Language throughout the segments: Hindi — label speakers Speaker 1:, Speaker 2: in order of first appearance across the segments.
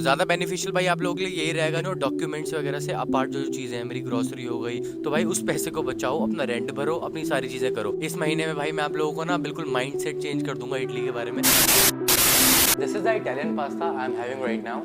Speaker 1: ज़्यादा बेनिफिशियल भाई आप लोगों के लिए यही रहेगा नो, डॉक्यूमेंट्स वगैरह से अपार्ट जो चीज़ें हैं, मेरी ग्रोसरी हो गई, तो भाई उस पैसे को बचाओ, अपना रेंट भरो, अपनी सारी चीज़ें करो। इस महीने में भाई मैं आप लोगों को ना बिल्कुल माइंड सेट चेंज कर दूंगा इडली के बारे में। This is the Italian pasta I am having right now.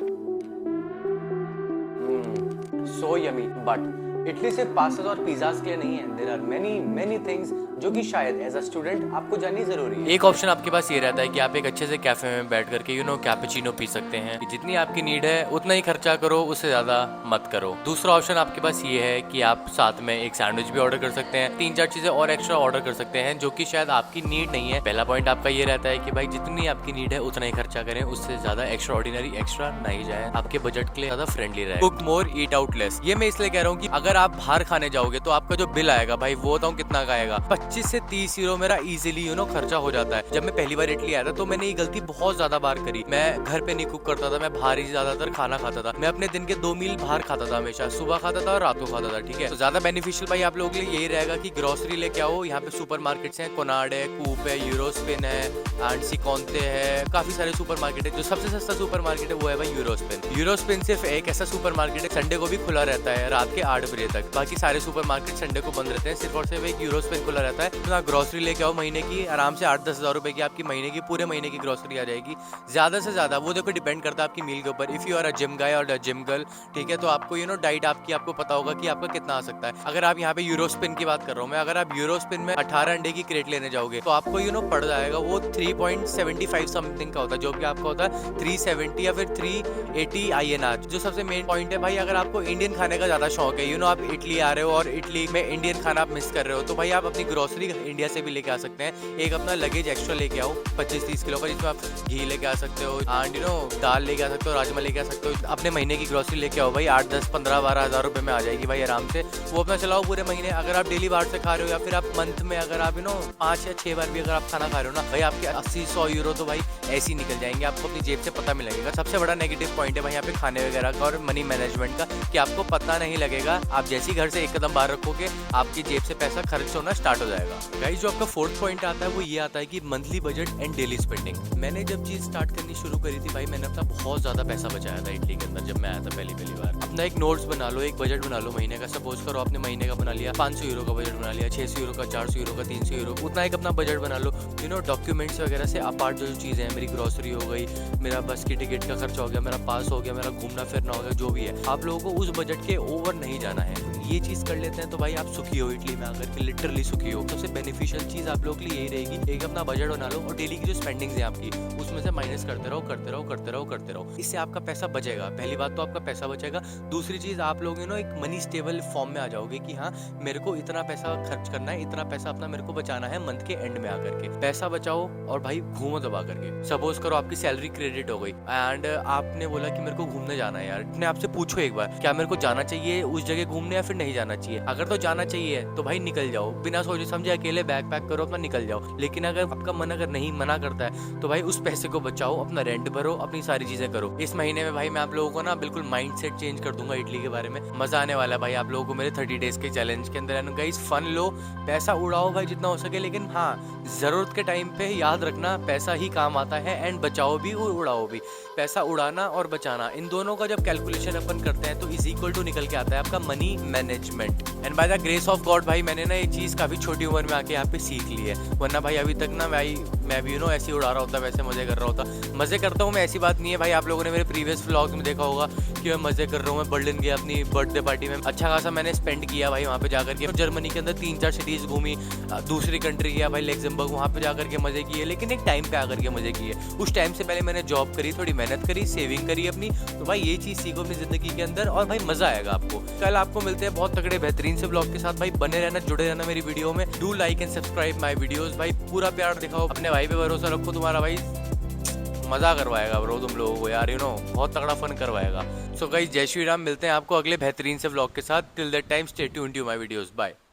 Speaker 1: So yummy. But Italy सिर्फ पास्ता और पिज्जाज के लिए नहीं है, there are many many things जो कि शायद एज अ स्टूडेंट आपको जाननी जरूरी है। एक ऑप्शन आपके पास ये रहता है कि आप एक अच्छे से कैफे में बैठ करके कैपुचिनो पी सकते हैं। जितनी आपकी नीड है उतना ही खर्चा करो, उससे ज्यादा मत करो। दूसरा ऑप्शन आपके पास ये है कि आप साथ में एक सैंडविच भी ऑर्डर कर सकते हैं, 3-4 चीजें और एक्स्ट्रा ऑर्डर कर सकते हैं जो कि शायद आपकी नीड नहीं है। पहला पॉइंट आपका ये रहता है कि भाई जितनी आपकी नीड है उतना ही खर्चा करें, उससे ज्यादा एक्स्ट्रा ऑर्डिनरी एक्स्ट्रा नहीं जाए, आपके बजट के लिए ज्यादा फ्रेंडली रहे। कुक मोर ईट आउट लेस, ये मैं इसलिए कह रहा हूँ कि अगर आप बाहर खाने जाओगे तो आपका जो बिल आएगा भाई वो बताऊँ कितना का आएगा, 25 से 30 यूरो मेरा इजीली खर्चा हो जाता है। जब मैं पहली बार इटली आया था तो मैंने ये गलती बहुत ज्यादा बार करी। मैं घर पे नहीं कुक करता था, मैं बाहर ही ज्यादातर खाना खाता था। मैं अपने दिन के 2 मील बाहर खाता था, हमेशा सुबह खाता था और रात को खाता था। ठीक है, तो ज्यादा बेनिफिशियल भाई आप लोगों के लिए यही रहेगा कि ग्रोसरी लेके आओ। यहाँ पे सुपर मार्केट्स हैं, कोनार्ड है, कूप है, यूरोस्पिन है, एंड सिकोंते है, काफी सारे सुपर मार्केट है। जो सबसे सस्ता सुपर मार्केट है वो है भाई यूरोस्पिन। यूरोस्पिन सिर्फ एक ऐसा सुपर मार्केट है, संडे को भी खुला रहता है रात के 8 बजे तक। बाकी सारे सुपर मार्केट संडे को बंद रहते हैं, सिर्फ और सिर्फ एक यूरोस्पिन खुला रहता है। तो ग्रोसरी लेके आओ महीने की, आराम से 8-10 हज़ार रुपए की आपकी महीने की, पूरे महीने की ग्रोसरी आ जाएगी। ज्यादा से ज्यादा वो देखो डिपेंड करता है आपकी मील के ऊपर। If you are a gym guy और जिम गर्ल, ठीक है, तो आपको डाइट आपकी आपको पता होगा कि आपका कितना आ सकता है। अगर आप यहाँ पे यूरोस्पिन की बात कर रहा हूँ मैं, अगर आप यूरोस्पिन में 18 अंडे की क्रेट लेने जाओगे तो आपको पड़ जाएगा वो 3.75 समथिंग का होता है, जो कि आपका होता है 370 या फिर 380 INR। जो सबसे मेन पॉइंट है भाई, अगर आपको इंडियन खाने का ज्यादा शौक है, आप इटली आ रहे हो और इटली में इंडियन खाना आप मिस कर रहे हो, तो भाई आप अपनी ग्रोसरी इंडिया से भी लेके आ सकते हैं। एक अपना लगेज एक्स्ट्रा लेके आओ 25-30 किलो का, जिसमें आप घी लेके आ सकते हो, एंड दाल लेके आ सकते हो, राजमा लेके आ सकते हो। अपने महीने की ग्रोसरी लेके आओ भाई, 8-10-15-12 हज़ार रुपए में आ जाएगी भाई आराम से। वो अपना चलाओ पूरे महीने। अगर आप डेली बाहर से खा रहे हो या फिर आप मंथ में अगर आप 5 या 6 बार भी अगर आप खाना खा रहे हो ना भाई, आपके 80-100 यूरो तो भाई ऐसे ही निकल जाएंगे, आपको अपनी जेब से पता मिलेगा। सबसे बड़ा नेगेटिव पॉइंट है भाई यहाँ पे खाने वगैरह का और मनी मैनेजमेंट का, कि आपको पता नहीं लगेगा। आप जैसे ही घर से एक कदम बाहर रखोगे आपकी जेब से पैसा खर्च होना स्टार्ट हो जाएगा। गाइस, जो आपका फोर्थ पॉइंट आता है वो ये आता है कि monthly budget and daily spending. मैंने जब चीज स्टार्ट करनी शुरू करी थी भाई, मैंने अपना बहुत ज्यादा पैसा बचाया था इटली के अंदर। जब मैं आया था पहली बार, अपना एक नोट्स बना लो, एक बजट बना लो महीने का। सपोज करो आपने महीने का बना लिया 500 यूरो का बजट बना लिया, 600 यूरो का, 400 यूरो का, 300 यूरो, उतना एक अपना बजट बना लो। डॉक्यूमेंट्स वगैरह से अपार्ट जो चीज़ें हैं, मेरी ग्रोसरी हो गई, मेरा बस की टिकट का खर्चा हो गया, मेरा पास हो गया, मेरा घूमना फिरना हो गया, जो भी है, आप लोगों को उस बजट के ओवर नहीं जाना है। ये चीज़ कर लेते हैं तो भाई आप सुखी हो इटली में आकर के, लिटरली सुखी हो। सबसे बेनिफिशियल चीज़ आप लोगों के लिए यही रहेगी, एक अपना बजट बना लो और डेली की जो स्पेंडिंग्स है आपकी उसमें से माइनस करते रहो, करते रहो, करते रहो, करते रहो। इससे आपका पैसा बचेगा। पहली बात तो आपका पैसा बचेगा। दूसरी चीज़, आप लोग एक मनी स्टेबल फॉर्म में आ जाओगे कि हाँ, मेरे को इतना पैसा खर्च करना है, इतना पैसा अपना मेरे को बचाना है मंथ के एंड में आकर के। पैसा बचाओ और भाई घूमो दबा करके। सपोज करो आपकी सैलरी क्रेडिट हो गई एंड आपने बोला कि मेरे को घूमने जाना है यार, अपने आपसे पूछो एक बार, क्या मेरे को जाना चाहिए उस जगह घूमने या फिर नहीं जाना चाहिए। अगर तो जाना चाहिए तो भाई निकल जाओ, बिना सोचे समझे अकेले बैग पैक करो, अपना निकल जाओ। लेकिन अगर आपका मन अगर नहीं मना करता है तो भाई उस पैसे को बचाओ, अपना रेंट भरो, अपनी सारी चीजें करो। इस महीने में भाई मैं आप लोगों को ना बिल्कुल माइंड सेट चेंज कर दूंगा इटली के बारे में। मजा आने वाला है भाई आप लोगों को मेरे 30 डेज के चैलेंज के अंदर। गाइस, फन लो, पैसा उड़ाओ भाई जितना हो सके, लेकिन हाँ, जरूरत के टाइम पे याद रखना पैसा ही काम आता है, एंड बचाओ भी और उड़ाओ भी। पैसा उड़ाना और बचाना, इन दोनों का जब कैलकुलेशन अपन करते हैं तो इज इक्वल टू निकल के आता है आपका money management. And by the grace of God भाई मैंने ना ये चीज़ काफ़ी छोटी उम्र में आके यहाँ पे सीख ली है। वरना भाई अभी तक ना भाई मैं भी ऐसे ही उड़ा रहा होता, वैसे मजे कर रहा होता। मजे करता हूँ मैं, ऐसी बात नहीं है भाई। आप लोगों ने मेरे प्रीवियस व्लॉग्स में देखा होगा कि मैं मजे कर रहा हूँ। मैं बर्लिन गया अपनी बर्थडे पार्टी में, अच्छा खासा मैंने स्पेंड किया भाई वहाँ पे जाकर के। जर्मनी के अंदर 3-4 सिटीज़ घूमी, दूसरी कंट्री गया भाई लग्जमबर्ग, वहाँ पे जाकर के मजे किए। लेकिन एक टाइम पे आकर के मजे किए। उस टाइम से पहले मैंने जॉब करी, थोड़ी मेहनत करी, सेविंग करी अपनी। तो भाई ये चीज़ सीखो अपनी ज़िंदगी के अंदर और भाई मज़ा आएगा आपको। कल आपको मिलते हैं बहुत तगड़े बेहतरीन से ब्लॉग के साथ। भाई बने रहना, जुड़े रहना मेरी वीडियो में। Do like and subscribe my videos. भाई पूरा प्यार दिखाओ, अपने भाई पे भरोसा रखो, तुम्हारा भाई मजा करवाएगा ब्रो तुम लोगों को यार, बहुत तगड़ा फन करवाएगा। सो गाइस, जय श्री राम। मिलते हैं आपको अगले बेहतरीन से व्लॉग के साथ। Till that time stay tuned to my videos. Bye.